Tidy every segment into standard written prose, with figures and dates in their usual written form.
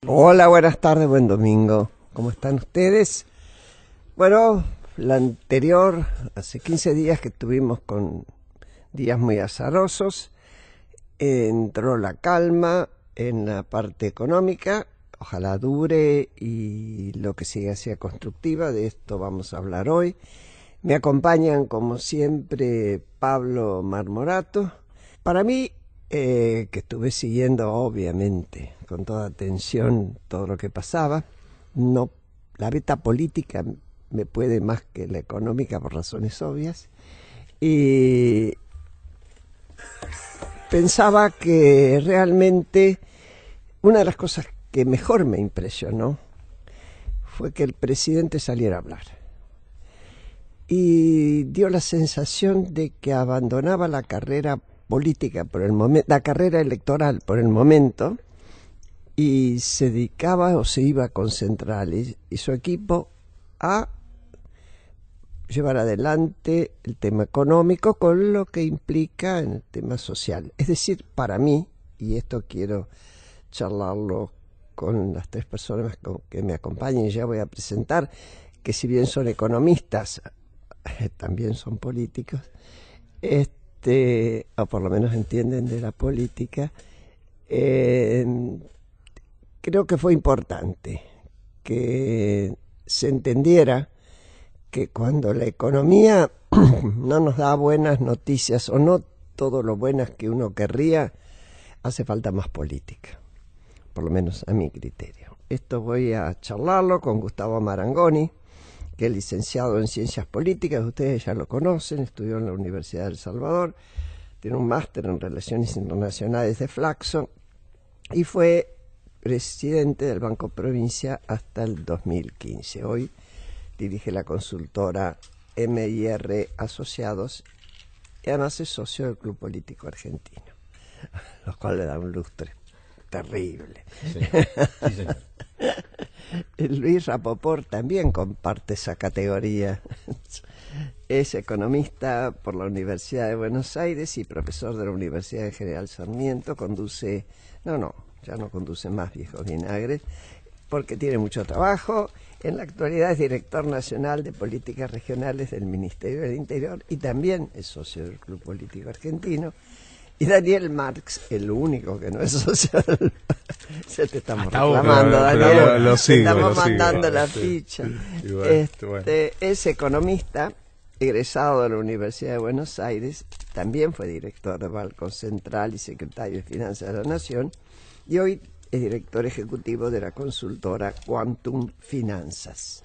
Hola, buenas tardes, buen domingo. ¿Cómo están ustedes? Bueno, la anterior, hace 15 días que estuvimos con días muy azarosos, entró la calma en la parte económica, ojalá dure y lo que siga sea constructiva, de esto vamos a hablar hoy. Me acompañan como siempre Pablo Marmorato. Para mí, que estuve siguiendo obviamente con toda atención todo lo que pasaba, no, la beta política me puede más que la económica por razones obvias, y pensaba que realmente una de las cosas que mejor me impresionó fue que el presidente saliera a hablar y dio la sensación de que abandonaba la carrera política por el momento, la carrera electoral por el momento, y se dedicaba o se iba a concentrar y su equipo a llevar adelante el tema económico con lo que implica en el tema social. Es decir, para mí, y esto quiero charlarlo con las tres personas que me acompañan, y ya voy a presentar, que si bien son economistas, también son políticos, o por lo menos entienden de la política. Creo que fue importante que se entendiera que cuando la economía no nos da buenas noticias o no todo lo buenas que uno querría, hace falta más política, por lo menos a mi criterio. Esto voy a charlarlo con Gustavo Marangoni, que es licenciado en Ciencias Políticas, ustedes ya lo conocen, estudió en la Universidad de El Salvador, tiene un máster en Relaciones Internacionales de Flaxo y fue presidente del Banco Provincia hasta el 2015. Hoy dirige la consultora MIR Asociados y además es socio del Club Político Argentino, lo cual le da un lustre terrible. Sí, sí, señor. Luis Rapoport también comparte esa categoría. Es economista por la Universidad de Buenos Aires y profesor de la Universidad de General Sarmiento. Ya no conduce más Viejos Vinagres porque tiene mucho trabajo. En la actualidad es director nacional de políticas regionales del Ministerio del Interior y también es socio del Club Político Argentino. Y Daniel Marx, el único que no es socio del... Se te estamos reclamando, Daniel. Te estamos mandando la ficha. Es economista, egresado de la Universidad de Buenos Aires, también fue director de Banco Central y secretario de Finanzas de la Nación, y hoy es director ejecutivo de la consultora Quantum Finanzas.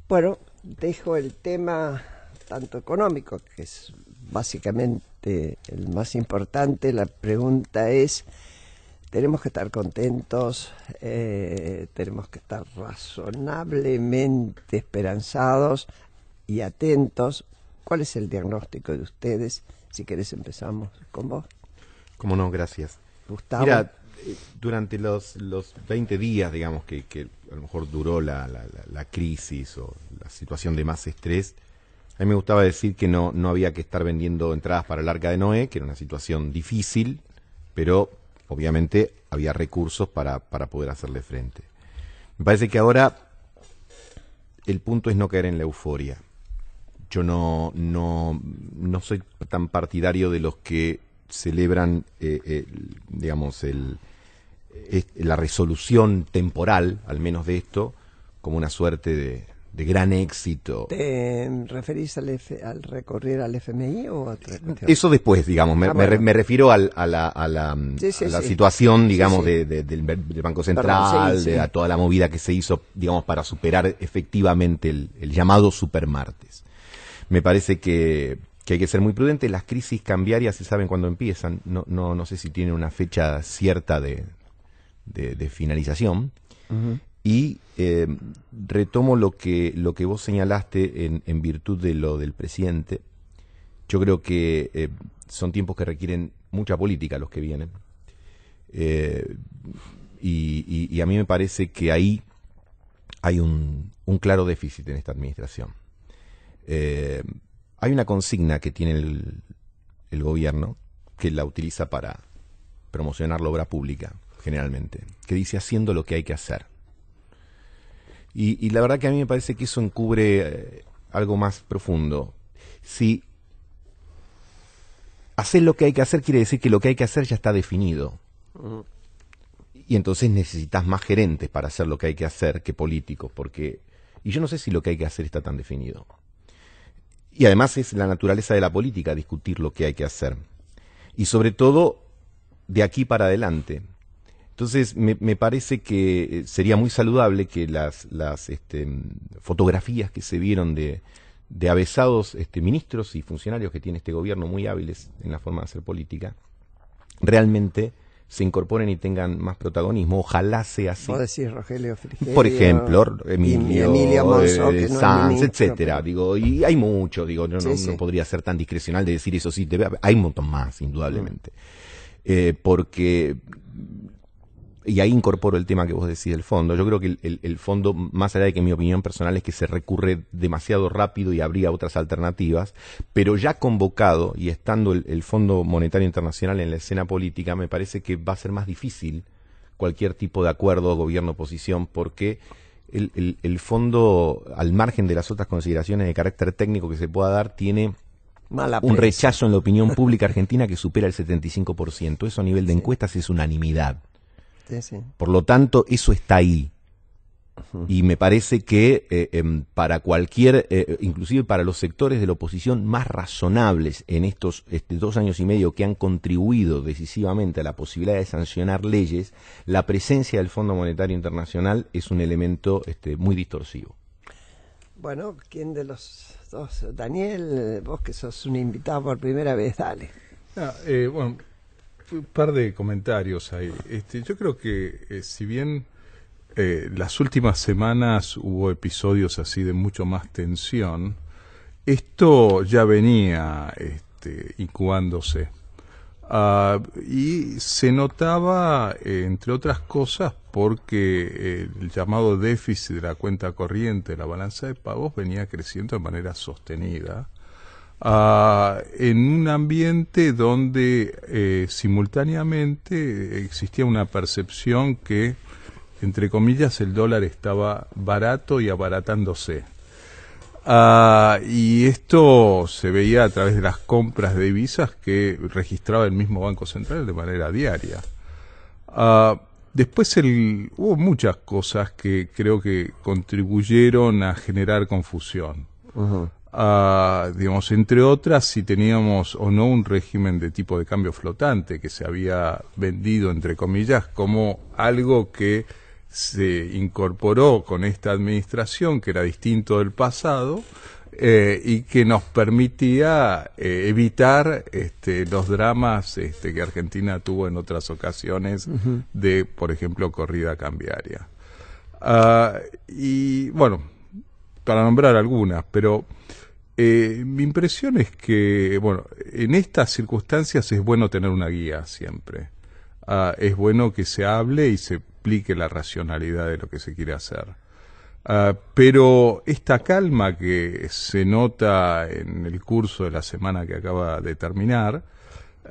Bueno, dejo el tema tanto económico, que es básicamente el más importante. La pregunta es, tenemos que estar contentos, tenemos que estar razonablemente esperanzados y atentos. ¿Cuál es el diagnóstico de ustedes? Si querés empezamos con vos. Cómo no, gracias. Gustavo. Mira, durante los 20 días, digamos, que a lo mejor duró la crisis o la situación de más estrés, a mí me gustaba decir que no había que estar vendiendo entradas para el Arca de Noé, que era una situación difícil, pero obviamente había recursos para poder hacerle frente. Me parece que ahora el punto es no caer en la euforia. Yo no soy tan partidario de los que celebran, digamos, la resolución temporal, al menos de esto, como una suerte de gran éxito. ¿Te referís al recorrer al FMI o a otra cuestión? Eso después, digamos, me refiero a la situación, digamos, sí. Del Banco Central, a toda la movida que se hizo, digamos, para superar efectivamente el llamado supermartes. Me parece que hay que ser muy prudente. Las crisis cambiarias se saben cuándo empiezan. No sé si tienen una fecha cierta de finalización. Uh-huh. Y retomo lo que vos señalaste en virtud de lo del presidente. Yo creo que son tiempos que requieren mucha política los que vienen. Y a mí me parece que ahí hay un claro déficit en esta administración. Hay una consigna que tiene el gobierno, que la utiliza para promocionar la obra pública, generalmente, que dice haciendo lo que hay que hacer. Y la verdad que a mí me parece que eso encubre algo más profundo. Si hacer lo que hay que hacer quiere decir que lo que hay que hacer ya está definido. Y entonces necesitas más gerentes para hacer lo que hay que hacer que políticos, y yo no sé si lo que hay que hacer está tan definido. Y además es la naturaleza de la política discutir lo que hay que hacer. Y sobre todo, de aquí para adelante. Entonces, me parece que sería muy saludable que las fotografías que se vieron de avesados ministros y funcionarios que tiene este gobierno, muy hábiles en la forma de hacer política, realmente se incorporen y tengan más protagonismo. Ojalá sea así. Vos decís Rogelio Frigerio, por ejemplo, Emilio Monzó, que no Sanz, es ministro, etcétera. Digo, y hay mucho, digo, no podría ser tan discrecional de decir eso sí, hay un montón más, indudablemente. Porque, y ahí incorporo el tema que vos decís del fondo. Yo creo que el fondo, más allá de que mi opinión personal es que se recurre demasiado rápido y habría otras alternativas, pero ya convocado y estando el Fondo Monetario Internacional en la escena política, me parece que va a ser más difícil cualquier tipo de acuerdo gobierno-oposición, porque el fondo, al margen de las otras consideraciones de carácter técnico que se pueda dar, tiene un rechazo en la opinión pública argentina que supera el 75%. Eso a nivel de encuestas es unanimidad. Sí. Por lo tanto, eso está ahí. Y me parece que para cualquier, inclusive para los sectores de la oposición más razonables en estos 2 años y medio que han contribuido decisivamente a la posibilidad de sancionar leyes, la presencia del Fondo Monetario Internacional es un elemento muy distorsivo. Bueno, ¿quién de los dos? Daniel, vos que sos un invitado por primera vez, dale. Bueno, un par de comentarios ahí. Yo creo que si bien las últimas semanas hubo episodios así de mucho más tensión, esto ya venía incubándose. Y se notaba, entre otras cosas, porque el llamado déficit de la cuenta corriente de la balanza de pagos venía creciendo de manera sostenida. En un ambiente donde simultáneamente existía una percepción que, entre comillas, el dólar estaba barato y abaratándose. Y esto se veía a través de las compras de divisas que registraba el mismo Banco Central de manera diaria. Después hubo muchas cosas que creo que contribuyeron a generar confusión. Digamos, entre otras, si teníamos o no un régimen de tipo de cambio flotante que se había vendido, entre comillas, como algo que se incorporó con esta administración, que era distinto del pasado, y que nos permitía evitar los dramas que Argentina tuvo en otras ocasiones de, por ejemplo, corrida cambiaria. Y bueno, para nombrar algunas, pero mi impresión es que, bueno, en estas circunstancias es bueno tener una guía siempre. Es bueno que se hable y se explique la racionalidad de lo que se quiere hacer. Pero esta calma que se nota en el curso de la semana que acaba de terminar,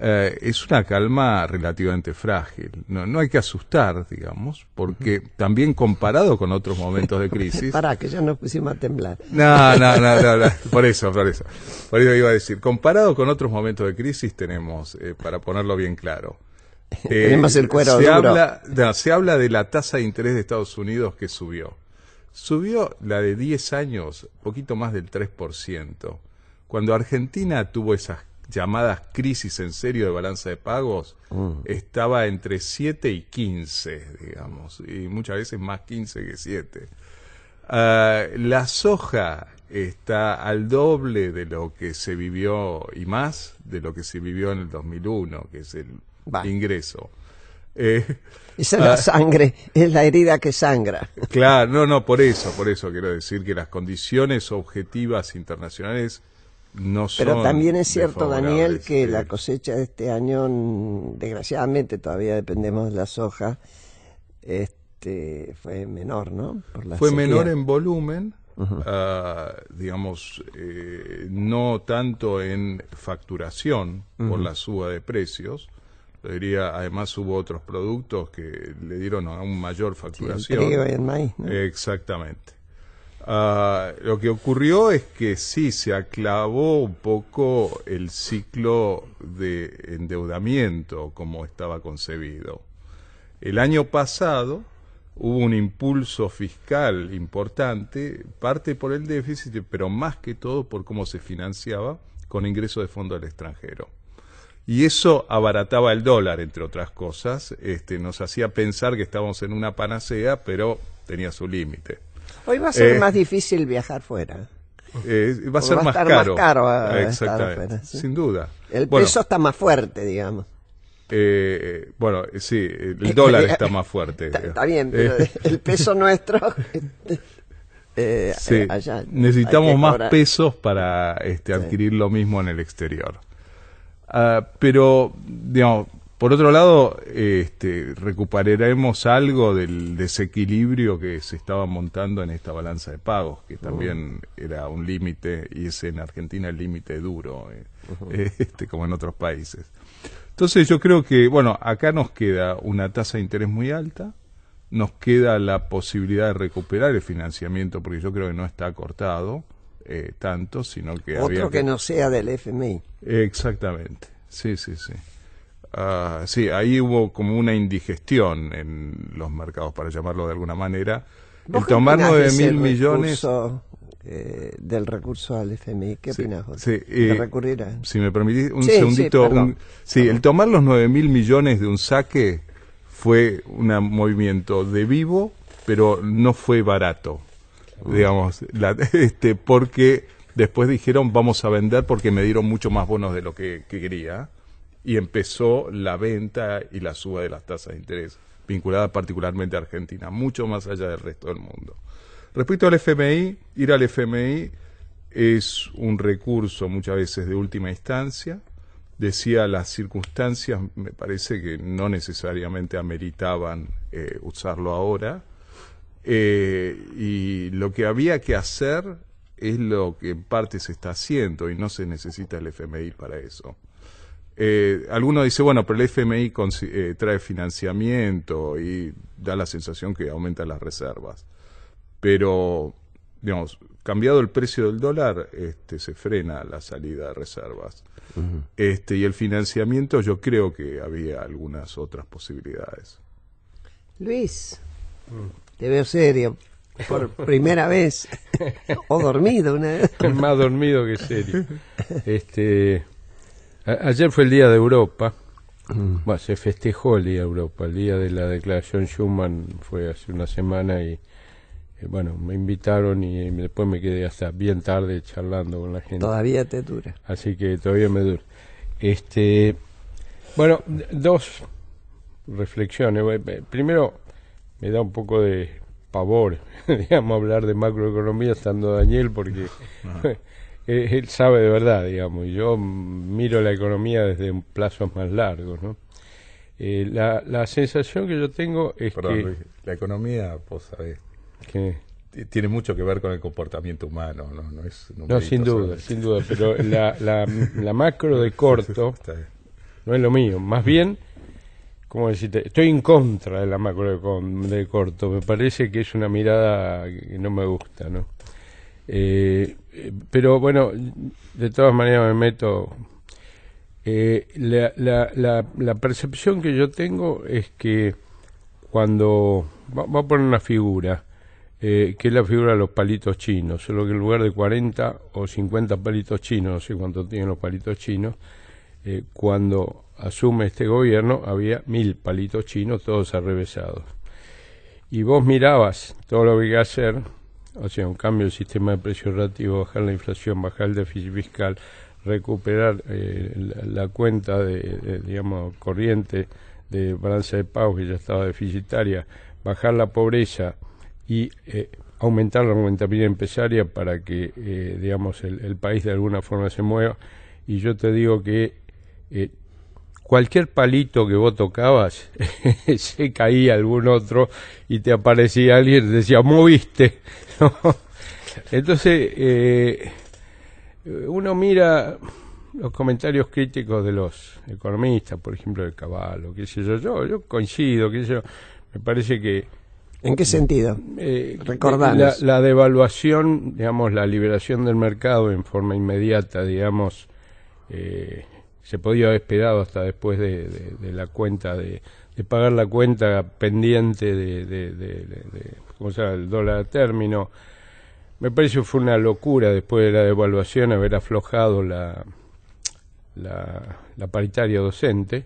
es una calma relativamente frágil. No hay que asustar, digamos, porque también comparado con otros momentos de crisis... Pará, que ya nos pusimos a temblar. No, por eso iba a decir, comparado con otros momentos de crisis tenemos, para ponerlo bien claro, tenemos el cuero duro. Se habla de la tasa de interés de Estados Unidos que subió. Subió la de 10 años, poquito más del 3%. Cuando Argentina tuvo esas llamadas crisis en serio de balanza de pagos, estaba entre 7 y 15, digamos, y muchas veces más 15 que 7. La soja está al doble de lo que se vivió y más de lo que se vivió en el 2001, que es el ingreso. Esa es la sangre, es la herida que sangra. Claro, no, por eso quiero decir que las condiciones objetivas internacionales no son. Pero también es cierto, Daniel, que la cosecha de este año, desgraciadamente todavía dependemos de la soja, fue menor, ¿no? Fue menor en volumen, digamos, no tanto en facturación por la suba de precios, Lo diría, además hubo otros productos que le dieron aún mayor facturación. Sí, el trigo y el maíz, ¿no? Exactamente. Lo que ocurrió es que sí, se aclavó un poco el ciclo de endeudamiento como estaba concebido. El año pasado hubo un impulso fiscal importante, parte por el déficit, pero más que todo por cómo se financiaba con ingresos de fondos del extranjero. Y eso abarataba el dólar, entre otras cosas, nos hacía pensar que estábamos en una panacea, pero tenía su límite. Hoy va a ser más difícil viajar fuera. Va a ser más caro. Más caro exactamente, fuera, ¿sí? Sin duda. El peso está más fuerte, digamos. Sí, el dólar está más fuerte. Está bien, pero el peso nuestro... sí, allá, necesitamos más pesos para adquirir lo mismo en el exterior. Pero, digamos, por otro lado, recuperaremos algo del desequilibrio que se estaba montando en esta balanza de pagos, que también era un límite, y es en Argentina el límite duro, como en otros países. Entonces yo creo que, bueno, acá nos queda una tasa de interés muy alta, nos queda la posibilidad de recuperar el financiamiento, porque yo creo que no está cortado tanto, sino que otro que no sea del FMI. Exactamente, sí. Sí, ahí hubo como una indigestión en los mercados, para llamarlo de alguna manera. El tomar 9.000 millones... del recurso al FMI, ¿qué opinas vos? Sí, ¿De recurrir a...? Si me permitís un segundito. El tomar los 9.000 millones de un saque fue un movimiento de vivo, pero no fue barato, digamos, porque después dijeron vamos a vender porque me dieron mucho más bonos de lo que quería, y empezó la venta y la suba de las tasas de interés, vinculada particularmente a Argentina, mucho más allá del resto del mundo. Respecto al FMI, ir al FMI es un recurso muchas veces de última instancia. Decía, las circunstancias me parece que no necesariamente ameritaban usarlo ahora. Y lo que había que hacer es lo que en parte se está haciendo, y no se necesita el FMI para eso. Alguno dice, bueno, pero el FMI trae financiamiento y da la sensación que aumenta las reservas. Pero, digamos, cambiado el precio del dólar, se frena la salida de reservas. Y el financiamiento, yo creo que había algunas otras posibilidades. Luis, te veo serio por primera vez, o dormido una vez. Más dormido que serio. Ayer fue el Día de Europa. Bueno, se festejó el Día de Europa. El día de la Declaración Schuman fue hace una semana y bueno, me invitaron y después me quedé hasta bien tarde charlando con la gente. Todavía te dura. Así que todavía me dura. Bueno, dos reflexiones. Primero, me da un poco de pavor, digamos, hablar de macroeconomía estando Daniel, porque él sabe de verdad, digamos, y yo miro la economía desde plazos más largos, ¿no? La sensación que yo tengo es que... Luis, la economía, vos sabés, que tiene mucho que ver con el comportamiento humano, no es... No, sin duda, pero la macro de corto no es lo mío, más bien, como decirte, estoy en contra de la macro de corto, me parece que es una mirada que no me gusta, ¿no? Pero bueno, de todas maneras me meto. La percepción que yo tengo es que cuando va a poner una figura, que es la figura de los palitos chinos, solo que en lugar de 40 o 50 palitos chinos, no sé cuánto tienen los palitos chinos, cuando asume este gobierno había 1000 palitos chinos, todos arrevesados. Y vos mirabas todo lo que hay que hacer, o sea, un cambio del sistema de precios relativos, bajar la inflación, bajar el déficit fiscal, recuperar la cuenta digamos, corriente de balanza de pagos que ya estaba deficitaria, bajar la pobreza y aumentar la rentabilidad empresaria para que, digamos, el país de alguna forma se mueva. Y yo te digo que cualquier palito que vos tocabas, se caía algún otro y te aparecía alguien y te decía, moviste, ¿no? Entonces, uno mira los comentarios críticos de los economistas, por ejemplo de Cavallo, qué sé yo, yo coincido, qué sé yo, me parece que ¿En qué sentido? Recordanos. La devaluación, digamos, la liberación del mercado en forma inmediata, digamos, se podía haber esperado hasta después de la cuenta, de pagar la cuenta pendiente de ¿cómo se llama?, el dólar a término. Me parece que fue una locura después de la devaluación haber aflojado la paritaria docente,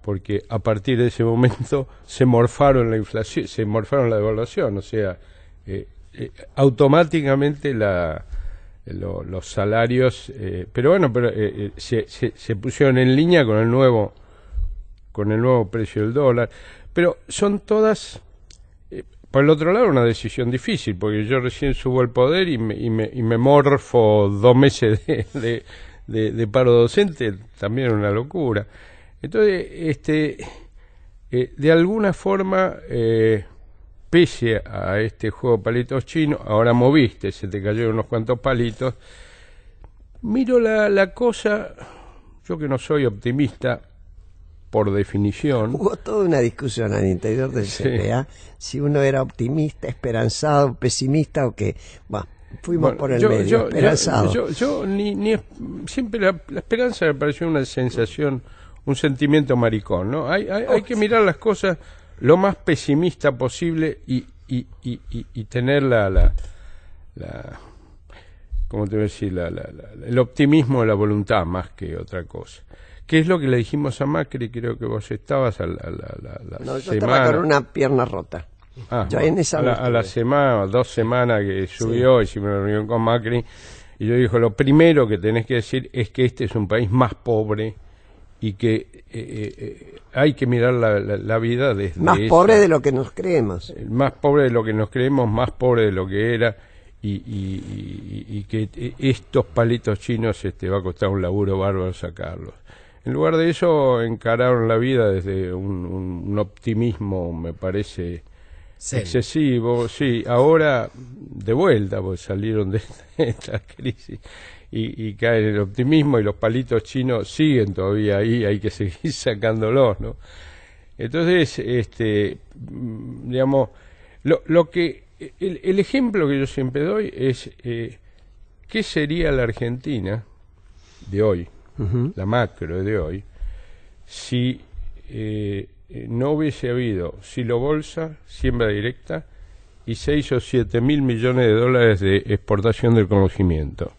porque a partir de ese momento se morfaron la inflación, se morfaron la devaluación, o sea, automáticamente los salarios, pero bueno, se pusieron en línea con el nuevo precio del dólar, pero son todas, por el otro lado, una decisión difícil, porque yo recién subo al poder y me morfo 2 meses de paro docente, también una locura. Entonces, de alguna forma, pese a este juego de palitos chinos, ahora moviste, se te cayeron unos cuantos palitos, miro la cosa, yo que no soy optimista por definición. Hubo toda una discusión al interior del CPA, si uno era optimista, esperanzado, pesimista o qué. Bueno, fuimos por el medio, esperanzado. Yo siempre la esperanza me pareció una sensación, un sentimiento maricón, ¿no? Hay que mirar las cosas lo más pesimista posible y tener ¿cómo te voy a decir? El optimismo de la voluntad más que otra cosa. ¿Qué es lo que le dijimos a Macri? Creo que vos estabas a la no, yo semana. estaba con una pierna rota. Yo en esa a la semana, 2 semanas que subió, hicimos una reunión con Macri, y yo dijo, lo primero que tenés que decir es que este es un país más pobre y que hay que mirar la vida desde más pobre de lo que nos creemos. Más pobre de lo que nos creemos, más pobre de lo que era, y que estos palitos chinos va a costar un laburo bárbaro sacarlos. En lugar de eso, encararon la vida desde un optimismo, me parece, excesivo. Sí, ahora de vuelta, pues salieron de esta crisis y caen en el optimismo, y los palitos chinos siguen todavía ahí, hay que seguir sacándolos, ¿no? Entonces, digamos, lo que el ejemplo que yo siempre doy es ¿qué sería la Argentina de hoy? La macro de hoy, si no hubiese habido silo bolsa, siembra directa y 6 o 7 mil millones de dólares de exportación del conocimiento.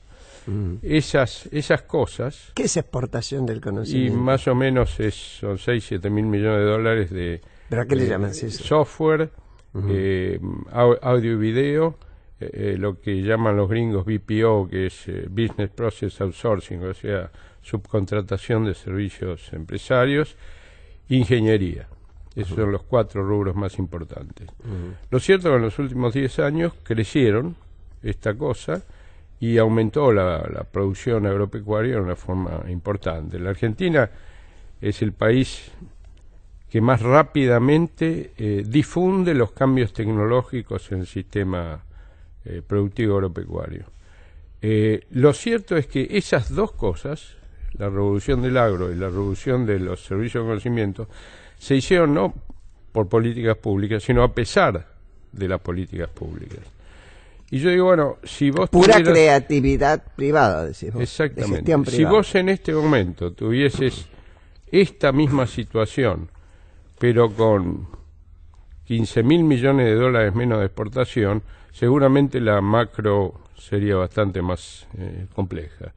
Esas cosas. ¿Qué es exportación del conocimiento? Y más o menos son 6, 7 mil millones de dólares de. ¿Pero a qué le llamas eso? Software, audio y video. Lo que llaman los gringos BPO, que es Business Process Outsourcing, o sea, subcontratación de servicios empresarios, ingeniería. Esos son los 4 rubros más importantes. Lo cierto es que en los últimos 10 años crecieron esta cosa y aumentó la producción agropecuaria de una forma importante. La Argentina es el país que más rápidamente difunde los cambios tecnológicos en el sistema productivo agropecuario. Lo cierto es que esas dos cosas, la revolución del agro y la revolución de los servicios de conocimiento, se hicieron no por políticas públicas, sino a pesar de las políticas públicas. Y yo digo, bueno, si vos pura creatividad privada, decís vos. Exactamente. Si vos en este momento tuvieses esta misma situación, pero con 15 mil millones de dólares menos de exportación, seguramente la macro sería bastante más compleja.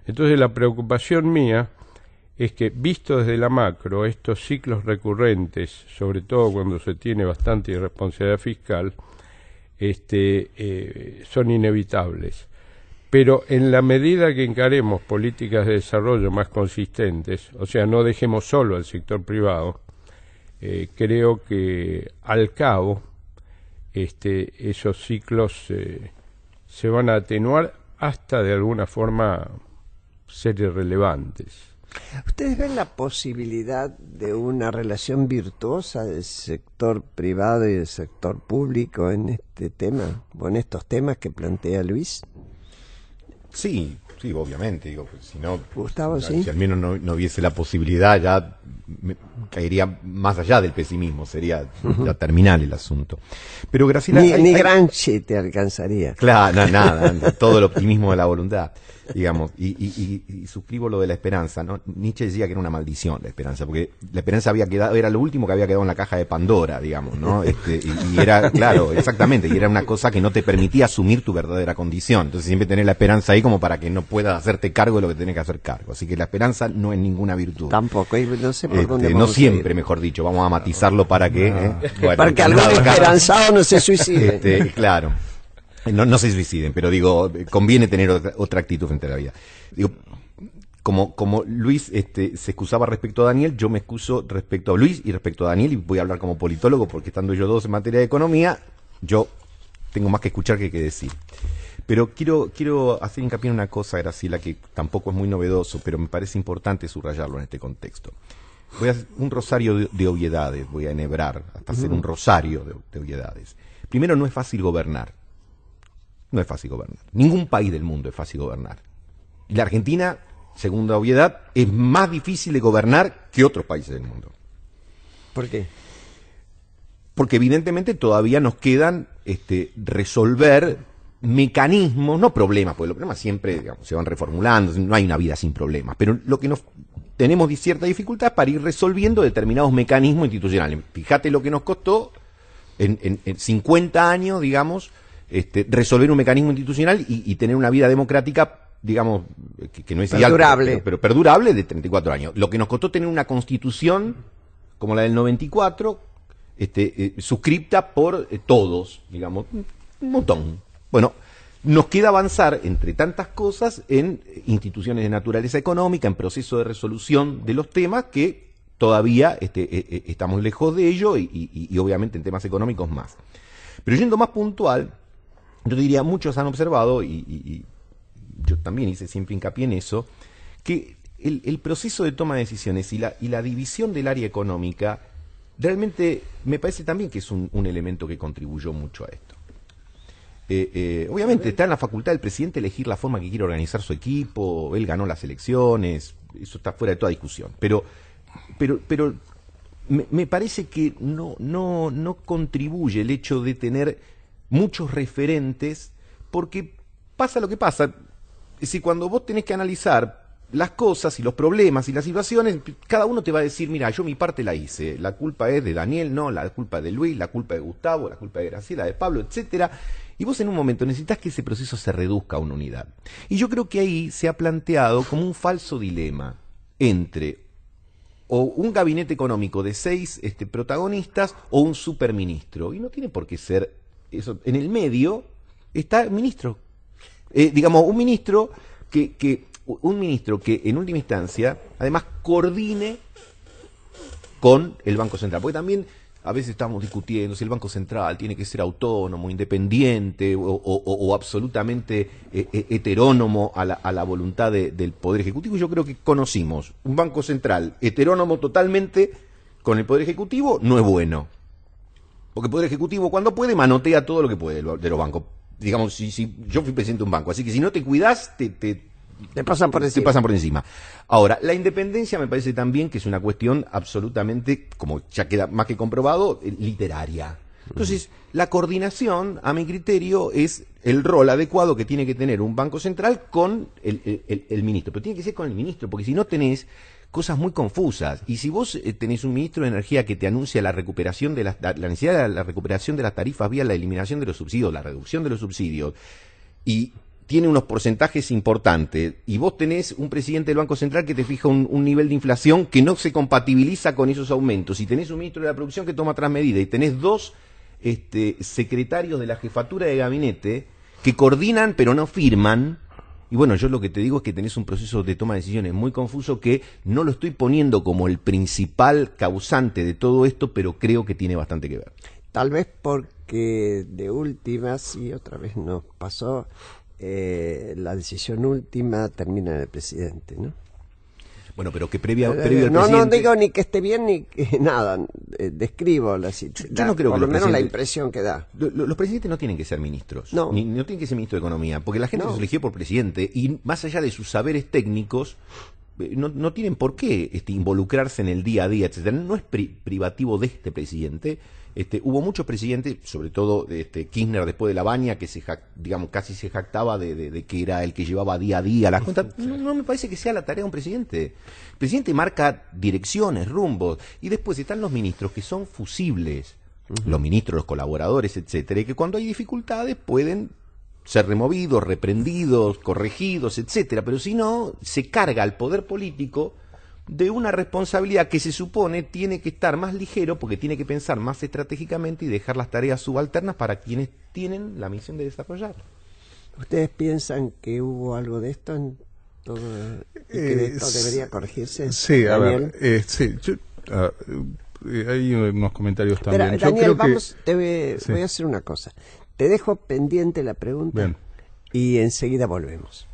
Entonces la preocupación mía es que, visto desde la macro, estos ciclos recurrentes, sobre todo cuando se tiene bastante irresponsabilidad fiscal, son inevitables. Pero en la medida que encaremos políticas de desarrollo más consistentes, o sea, no dejemos solo al sector privado, creo que al cabo esos ciclos se van a atenuar hasta de alguna forma ser irrelevantes. ¿Ustedes ven la posibilidad de una relación virtuosa del sector privado y del sector público en este tema, o en estos temas que plantea Luis? Sí, Sí, obviamente, digo, pues, si no, Gustavo, si ¿sí? al menos no hubiese la posibilidad, ya caería más allá del pesimismo, sería ya terminal el asunto. Pero Graciela, Ni Gramsci te alcanzaría. claro, nada, todo el optimismo de la voluntad, digamos, y suscribo lo de la esperanza, ¿no? Nietzsche decía que era una maldición la esperanza, porque la esperanza había quedado, era lo último que había quedado en la caja de Pandora, digamos, ¿no? Y era, claro, exactamente, y era una cosa que no te permitía asumir tu verdadera condición, entonces siempre tenés la esperanza ahí como para que no puedas hacerte cargo de lo que tenés que hacer cargo, así que la esperanza no es ninguna virtud. Tampoco, y no sé por dónde No vamos a siempre, ir. mejor dicho, vamos a matizarlo para que... bueno, Para que algún esperanzado no se suicide. Claro. No se suiciden, pero digo, conviene tener otra actitud frente a la vida. Digo, como Luis se excusaba respecto a Daniel, yo me excuso respecto a Luis y respecto a Daniel, y voy a hablar como politólogo, porque estando yo dos en materia de economía, yo tengo más que escuchar que decir. Pero quiero hacer hincapié en una cosa, Graciela, que tampoco es muy novedoso, pero me parece importante subrayarlo en este contexto. Voy a hacer un rosario de obviedades, voy a enhebrar, hasta hacer un rosario de obviedades. Primero, no es fácil gobernar. No es fácil gobernar. Ningún país del mundo es fácil gobernar. Y la Argentina, segunda obviedad, es más difícil de gobernar que otros países del mundo. ¿Por qué? Porque evidentemente todavía nos quedan resolver mecanismos, no problemas, porque los problemas siempre, digamos, se van reformulando, no hay una vida sin problemas, pero lo que tenemos cierta dificultad para ir resolviendo determinados mecanismos institucionales. Fíjate lo que nos costó en 50 años, digamos, resolver un mecanismo institucional y tener una vida democrática, digamos, que no es ideal, pero perdurable, de 34 años. Lo que nos costó tener una constitución como la del 94, suscripta por todos, digamos, un montón. Bueno, nos queda avanzar, entre tantas cosas, en instituciones de naturaleza económica, en proceso de resolución de los temas que todavía estamos lejos de ello y obviamente en temas económicos más. Pero yendo más puntual, yo diría, muchos han observado, y yo también hice siempre hincapié en eso, que el proceso de toma de decisiones y la división del área económica realmente me parece también que es un elemento que contribuyó mucho a esto. Obviamente está en la facultad del presidente elegir la forma que quiere organizar su equipo, él ganó las elecciones, eso está fuera de toda discusión, pero me parece que no contribuye el hecho de tener muchos referentes, porque pasa lo que pasa. Es decir, cuando vos tenés que analizar las cosas y los problemas y las situaciones, cada uno te va a decir, mira, yo mi parte la hice, la culpa es de Daniel, no, la culpa es de Luis, la culpa es de Gustavo, la culpa es de Graciela, de Pablo, etcétera. Y vos en un momento necesitas que ese proceso se reduzca a una unidad. Y yo creo que ahí se ha planteado como un falso dilema entre o un gabinete económico de 6 protagonistas o un superministro. Y no tiene por qué ser eso. En el medio está el ministro. Digamos, un ministro que en última instancia además coordine con el Banco Central. Porque también a veces estamos discutiendo si el Banco Central tiene que ser autónomo, independiente o absolutamente heterónomo a la voluntad del Poder Ejecutivo. Yo creo que conocimos un Banco Central heterónomo totalmente con el Poder Ejecutivo, no es bueno. Porque el Poder Ejecutivo, cuando puede, manotea todo lo que puede de los bancos. Digamos, si yo fui presidente de un banco, así que si no te cuidás, te pasan por encima. Te pasan por encima. Ahora, la independencia me parece también que es una cuestión absolutamente, como ya queda más que comprobado, literaria. Entonces, la coordinación, a mi criterio, es el rol adecuado que tiene que tener un banco central con el ministro. Pero tiene que ser con el ministro, porque si no tenés cosas muy confusas. Y si vos tenés un ministro de Energía que te anuncia la recuperación de la necesidad de la recuperación de las tarifas vía la eliminación de los subsidios, la reducción de los subsidios, y tiene unos porcentajes importantes, y vos tenés un presidente del Banco Central que te fija un nivel de inflación que no se compatibiliza con esos aumentos, y tenés un ministro de la Producción que toma otras medidas, y tenés dos secretarios de la jefatura de gabinete que coordinan pero no firman, y bueno, yo lo que te digo es que tenés un proceso de toma de decisiones muy confuso que no lo estoy poniendo como el principal causante de todo esto, pero creo que tiene bastante que ver. Tal vez porque de última, sí, otra vez nos pasó, la decisión última termina en el presidente, ¿no? Bueno, pero que previo al No presidente... digo ni que esté bien ni que nada, describo la situación. Yo no creo por que lo menos la presidentes- impresión que da. Los presidentes no tienen que ser ministros, No. ni no tienen que ser ministro de Economía, porque la gente No. los eligió por presidente y más allá de sus saberes técnicos, no tienen por qué involucrarse en el día a día, etcétera. No es privativo de este presidente. Hubo muchos presidentes, sobre todo Kirchner después de la Baña, que digamos casi se jactaba de que era el que llevaba día a día las cuentas. No me parece que sea la tarea de un presidente. El presidente marca direcciones, rumbos, y después están los ministros que son fusibles, los ministros, los colaboradores, etcétera, y que cuando hay dificultades pueden ser removidos, reprendidos, corregidos, etcétera, pero si no, se carga al poder político de una responsabilidad que se supone tiene que estar más ligero porque tiene que pensar más estratégicamente y dejar las tareas subalternas para quienes tienen la misión de desarrollar. ¿Ustedes piensan que hubo algo de esto en todo, y que esto debería corregirse? Sí, a Daniel? ver, sí, hay unos comentarios Espera, también. Yo Daniel, creo voy a hacer una cosa. Te dejo pendiente la pregunta Bien. y enseguida volvemos.